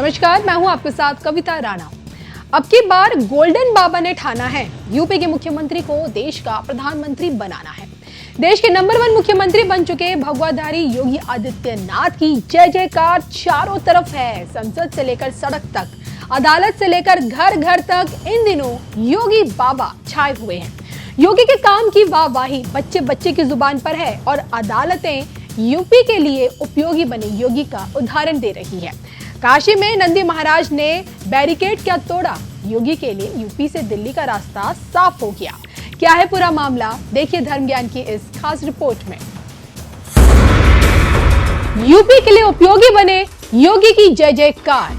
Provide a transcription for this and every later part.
नमस्कार, मैं हूं आपके साथ कविता राणा। अब की बार गोल्डन बाबा ने ठाना है यूपी के मुख्यमंत्री को देश का प्रधानमंत्री बनाना है। देश के नंबर 1 मुख्यमंत्री बन चुके भगवाधारी योगी आदित्यनाथ की जय जयकार चारों तरफ है। संसद से लेकर सड़क तक, अदालत से लेकर घर घर तक इन दिनों योगी बाबा छाए हुए हैं। योगी के काम की वाहवाही बच्चे बच्चे की जुबान पर है और अदालतें यूपी के लिए उपयोगी बने योगी का उदाहरण दे रही है। काशी में नंदी महाराज ने बैरिकेड क्या तोड़ा, योगी के लिए यूपी से दिल्ली का रास्ता साफ हो गया। क्या है पूरा मामला, देखिए धर्म ज्ञान की इस खास रिपोर्ट में। यूपी के लिए उपयोगी बने योगी की जय जयकार।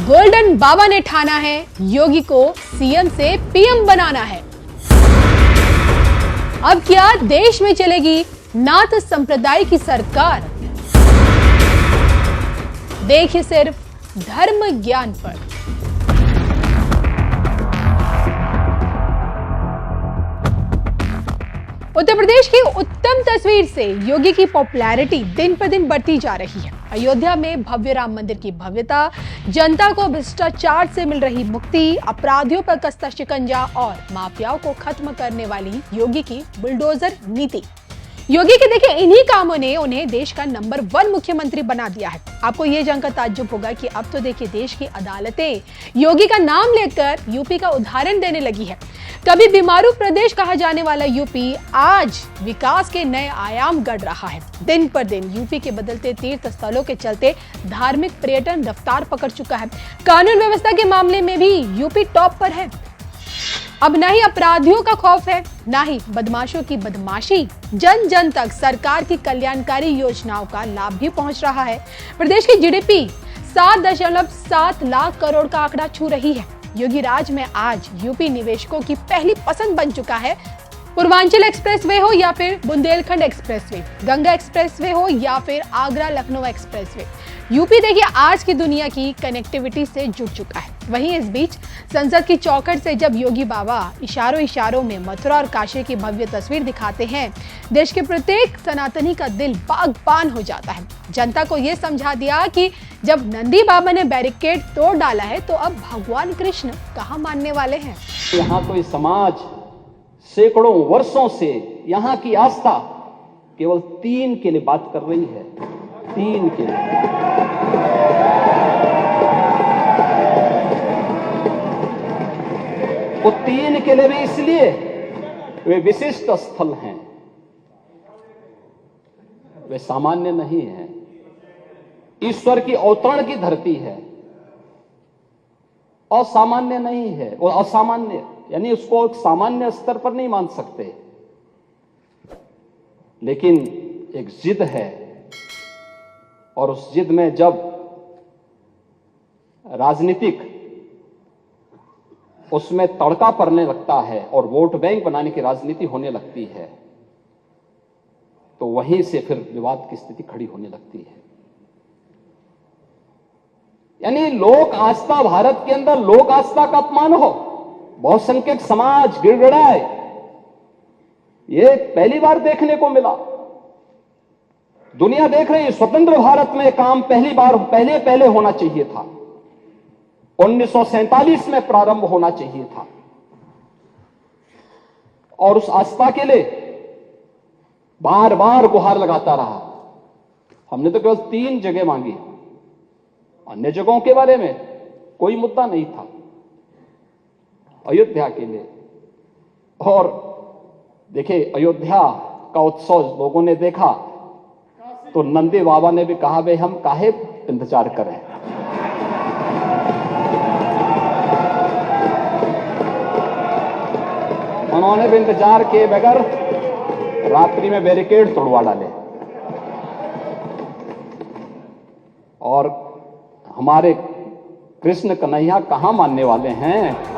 गोल्डन बाबा ने ठाना है योगी को सीएम से पीएम बनाना है। अब क्या देश में चलेगी नाथ संप्रदाय की सरकार? देखिए सिर्फ धर्म ज्ञान पर। उत्तर प्रदेश की उत्तम तस्वीर से योगी की पॉपुलैरिटी दिन पर दिन बढ़ती जा रही है। अयोध्या में भव्य राम मंदिर की भव्यता, जनता को भ्रष्टाचार से मिल रही मुक्ति, अपराधियों पर कसता शिकंजा और माफियाओं को खत्म करने वाली योगी की बुलडोजर नीति। योगी के देखिए इन्हीं कामों ने उन्हें देश का नंबर 1 मुख्यमंत्री बना दिया है। आपको ये जानकर ताज्जुब होगा कि अब तो देखिए देश की अदालतें योगी का नाम लेकर यूपी का उदाहरण देने लगी है। कभी बीमारू प्रदेश कहा जाने वाला यूपी आज विकास के नए आयाम गढ़ रहा है। दिन पर दिन यूपी के बदलते तीर्थ स्थलों के चलते धार्मिक पर्यटन रफ्तार पकड़ चुका है। कानून व्यवस्था के मामले में भी यूपी टॉप पर है। अब न ही अपराधियों का खौफ है, न ही बदमाशों की बदमाशी। जन जन तक सरकार की कल्याणकारी योजनाओं का लाभ भी पहुंच रहा है। प्रदेश की जीडीपी 7.7 लाख करोड़ का आंकड़ा छू रही है। योगी राज में आज यूपी निवेशकों की पहली पसंद बन चुका है। पूर्वांचल एक्सप्रेसवे हो या फिर बुंदेलखंड एक्सप्रेसवे, गंगा एक्सप्रेसवे हो या फिर आगरा लखनऊ एक्सप्रेसवे, यूपी देखिए आज की दुनिया की कनेक्टिविटी से जुड़ चुका है। वहीं इस बीच संसद की चौखट से जब योगी बाबा इशारों इशारों में मथुरा और काशी की भव्य तस्वीर दिखाते हैं, देश के प्रत्येक सनातनी का दिल बागबान हो जाता है। जनता को यह समझा दिया कि जब नंदी बाबा ने बैरिकेड तोड़ डाला है तो अब भगवान कृष्ण कहाँ मानने वाले हैं। यहाँ कोई समाज सैकड़ों वर्षों से यहाँ की आस्था केवल 3 के लिए बात कर रही है। 3 के लिए। वो 3 के लिए भी इसलिए वे विशिष्ट स्थल हैं, वे सामान्य नहीं हैं। ईश्वर की अवतरण की धरती है, असामान्य नहीं है। और असामान्य यानी उसको एक सामान्य स्तर पर नहीं मान सकते, लेकिन एक जिद है। और उस जिद में जब राजनीतिक उसमें तड़का पड़ने लगता है और वोट बैंक बनाने की राजनीति होने लगती है, तो वहीं से फिर विवाद की स्थिति खड़ी होने लगती है। यानी लोक आस्था, भारत के अंदर लोक आस्था का अपमान हो, बहुसंख्यक समाज गिड़गिड़ाए, ये पहली बार देखने को मिला। दुनिया देख रही है, स्वतंत्र भारत में काम पहले होना चाहिए था। 1947 में प्रारंभ होना चाहिए था। और उस आस्था के लिए बार बार गुहार लगाता रहा। हमने तो केवल 3 जगह मांगी, अन्य जगहों के बारे में कोई मुद्दा नहीं था। अयोध्या के लिए, और देखिए अयोध्या का उत्सव लोगों ने देखा तो नंदी बाबा ने भी कहा, भाई हम काहे इंतजार करें। उन्होंने भी इंतजार किए बगैर रात्रि में बैरिकेड तोड़वा डाले। और हमारे कृष्ण कन्हैया कहां मानने वाले हैं।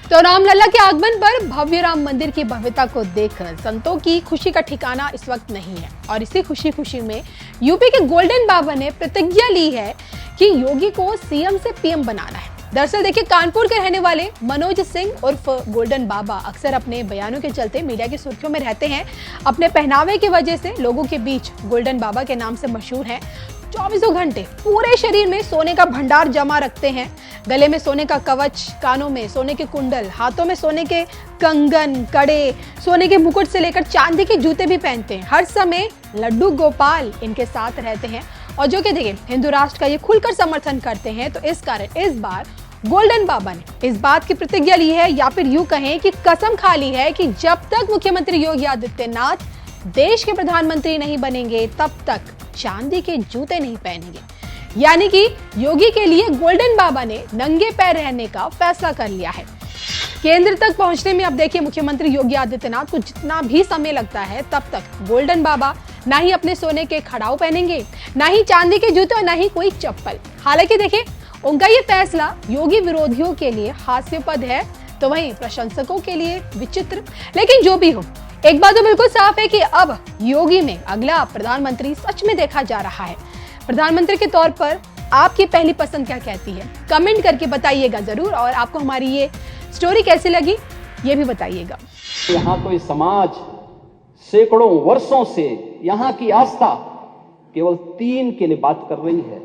तो रामलला के आगमन पर भव्य राम मंदिर की भव्यता को देखकर संतों की खुशी का ठिकाना इस वक्त नहीं है। और इसी खुशी में यूपी के गोल्डन बाबा ने प्रतिज्ञा ली है कि योगी को सीएम से पीएम बनाना है। दरअसल देखिए कानपुर के रहने वाले मनोज सिंह उर्फ गोल्डन बाबा अक्सर अपने बयानों के चलते मीडिया की सुर्खियों में रहते हैं। अपने पहनावे की वजह से लोगों के बीच गोल्डन बाबा के नाम से मशहूर हैं। 24 घंटे पूरे शरीर में सोने का भंडार जमा रखते हैं। गले में सोने का कवच, कानों में सोने के कुंडल, हाथों में सोने के कंगन, कड़े, सोने के मुकुट से लेकर चांदी के जूते भी पहनते हैं। हर समय लड्डू गोपाल इनके साथ रहते हैं और जो कि देखिए हिंदू राष्ट्र का ये खुलकर समर्थन करते हैं। तो इस कारण इस बार गोल्डन बाबा ने इस बात की प्रतिज्ञा ली है, या फिर यूं कहें कि कसम खा ली है कि जब तक मुख्यमंत्री योगी आदित्यनाथ देश के प्रधानमंत्री नहीं बनेंगे तब तक चांदी के जूते नहीं पहनेंगे। यानी कि योगी के लिए गोल्डन बाबा ने नंगे पैर रहने का फैसला कर लिया है। केंद्र तक पहुंचने में अब देखिए मुख्यमंत्री योगी आदित्यनाथ को जितना भी समय लगता है, तब तक गोल्डन बाबा ना ही अपने सोने के खड़ाऊ पहनेंगे, ना ही चांदी के जूते और ना ही कोई चप्पल। हालांकि देखिए उनका ये फैसला योगी विरोधियों के लिए हास्यास्पद है, तो वहीं प्रशंसकों के लिए विचित्र। लेकिन जो भी हो, एक बात तो बिल्कुल साफ है कि अब योगी में अगला प्रधानमंत्री सच में देखा जा रहा है। प्रधानमंत्री के तौर पर आपकी पहली पसंद क्या कहती है, कमेंट करके बताइएगा जरूर। और आपको हमारी ये स्टोरी कैसी लगी ये भी बताइएगा। यहाँ तो इस समाज सैकड़ों वर्षों से यहाँ की आस्था केवल 3 के लिए बात कर रही है,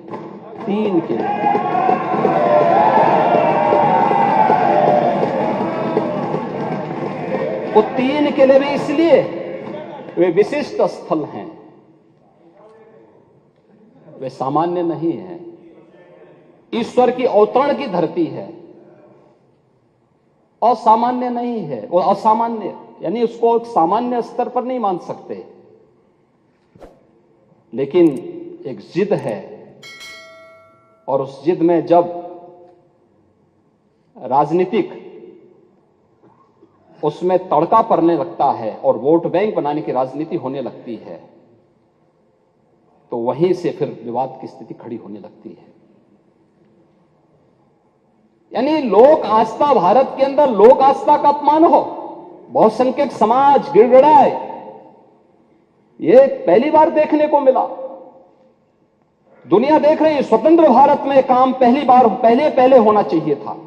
3 के लिए। वो 3 के लिए भी इसलिए वे विशिष्ट स्थल हैं, वे सामान्य नहीं है। ईश्वर की अवतरण की धरती है, असामान्य नहीं है। वो असामान्य यानी उसको एक सामान्य स्तर पर नहीं मान सकते, लेकिन एक जिद है, और उस जिद में जब राजनीतिक उसमें तड़का पड़ने लगता है और वोट बैंक बनाने की राजनीति होने लगती है, तो वहीं से फिर विवाद की स्थिति खड़ी होने लगती है। यानी लोक आस्था, भारत के अंदर लोक आस्था का अपमान हो, बहुसंख्यक समाज गिड़गिड़ाए, ये पहली बार देखने को मिला। दुनिया देख रही है, स्वतंत्र भारत में काम पहले होना चाहिए था,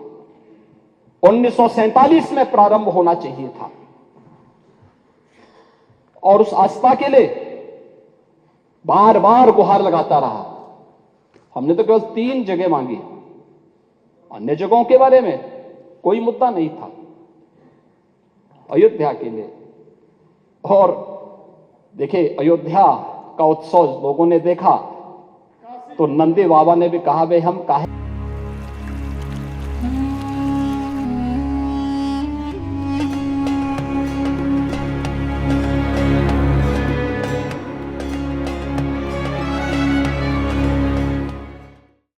1947 में प्रारंभ होना चाहिए था। और उस आस्था के लिए बार बार गुहार लगाता रहा। हमने तो केवल 3 जगह मांगी, अन्य जगहों के बारे में कोई मुद्दा नहीं था। अयोध्या के लिए, और देखिए अयोध्या का उत्सव लोगों ने देखा तो नंदी बाबा ने भी कहा, भाई हम काहे